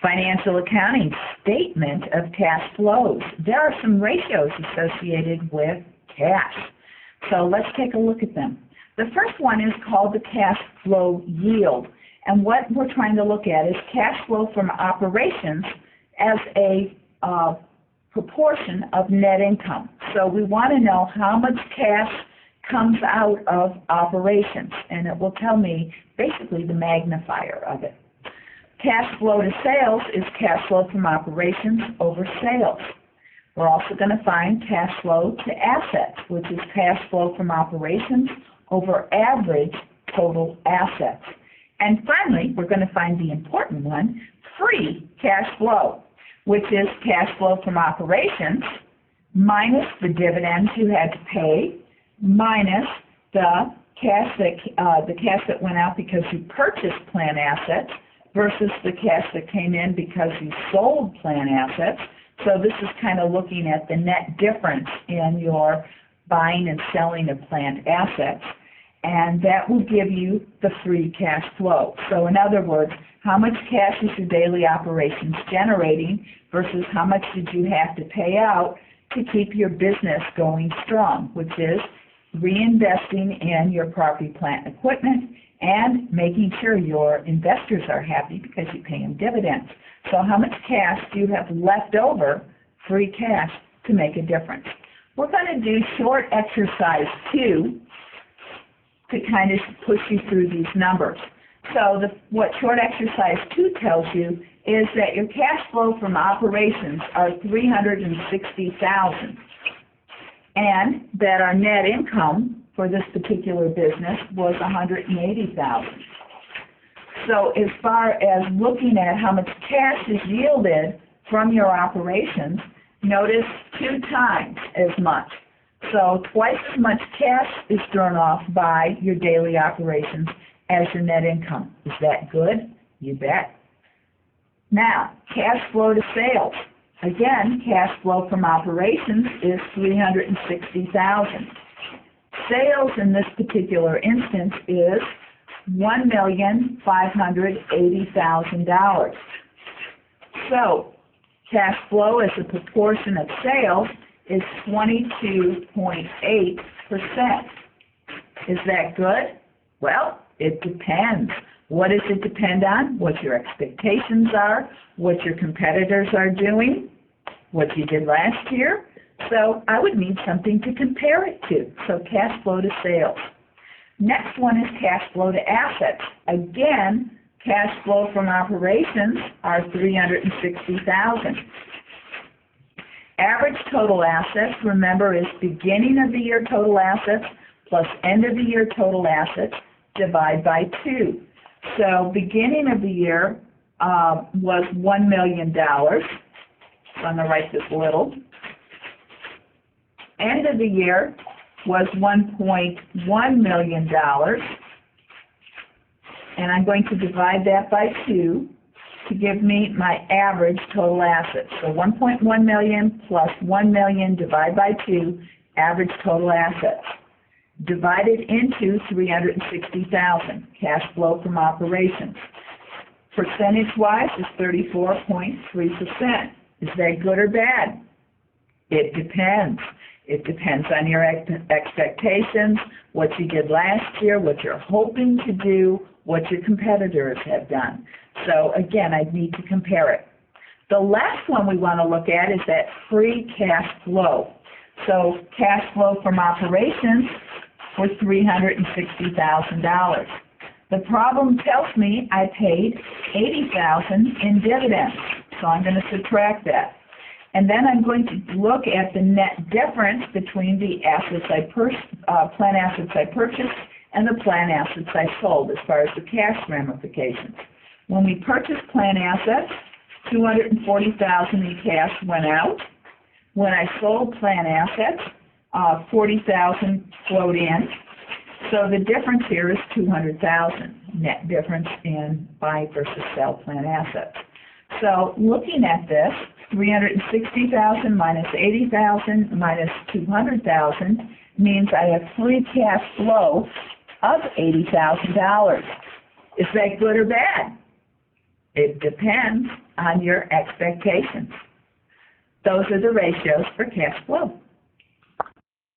Financial accounting, statement of cash flows. There are some ratios associated with cash. So let's take a look at them. The first one is called the cash flow yield. And what we're trying to look at is cash flow from operations as a proportion of net income. So we want to know how much cash comes out of operations, and it will tell me basically the magnifier of it. Cash flow to sales is cash flow from operations over sales. We're also going to find cash flow to assets, which is cash flow from operations over average total assets. And finally, we're going to find the important one, free cash flow, which is cash flow from operations minus the dividends you had to pay, minus the cash that went out because you purchased plan assets versus the cash that came in because you sold plan assets. So this is kind of looking at the net difference in your buying and selling of planned assets, and that will give you the free cash flow. So in other words, how much cash is your daily operations generating versus how much did you have to pay out to keep your business going strong, which is reinvesting in your property, plant, and equipment, and making sure your investors are happy because you pay them dividends. So how much cash do you have left over, free cash, to make a difference? We're going to do short exercise 2 to kind of push you through these numbers. So what short exercise 2 tells you is that your cash flow from operations are $360,000, and that our net income for this particular business was $180,000. So as far as looking at how much cash is yielded from your operations, notice 2 times as much. So twice as much cash is thrown off by your daily operations as your net income. Is that good? You bet. Now, cash flow to sales. Again, cash flow from operations is $360,000. Sales in this particular instance is $1,580,000. So, cash flow as a proportion of sales is 22.8%. Is that good? Well, it depends. What does it depend on? What your expectations are, what your competitors are doing, what you did last year. So I would need something to compare it to. So cash flow to sales. Next one is cash flow to assets. Again, cash flow from operations are $360,000. Average total assets, remember, is beginning of the year total assets plus end of the year total assets divided by 2. So beginning of the year was $1 million. So I'm going to write this little. End of the year was $1.1 million. And I'm going to divide that by 2 to give me my average total assets. So 1.1 million plus 1 million divided by 2, average total assets. Divided into 360,000, cash flow from operations. Percentage-wise is 34.3%. Is that good or bad? It depends. It depends on your expectations, what you did last year, what you're hoping to do, what your competitors have done. So again, I'd need to compare it. The last one we want to look at is that free cash flow. So cash flow from operations was $360,000. The problem tells me I paid $80,000 in dividends, so I'm going to subtract that. And then I'm going to look at the net difference between the plan assets I purchased and the plan assets I sold as far as the cash ramifications. When we purchased plan assets, $240,000 in cash went out. When I sold plan assets, $40,000 flowed in. So the difference here is $200,000, net difference in buy versus sell plan assets. So looking at this, $360,000 minus $80,000 minus $200,000 means I have free cash flow of $80,000. Is that good or bad? It depends on your expectations. Those are the ratios for cash flow.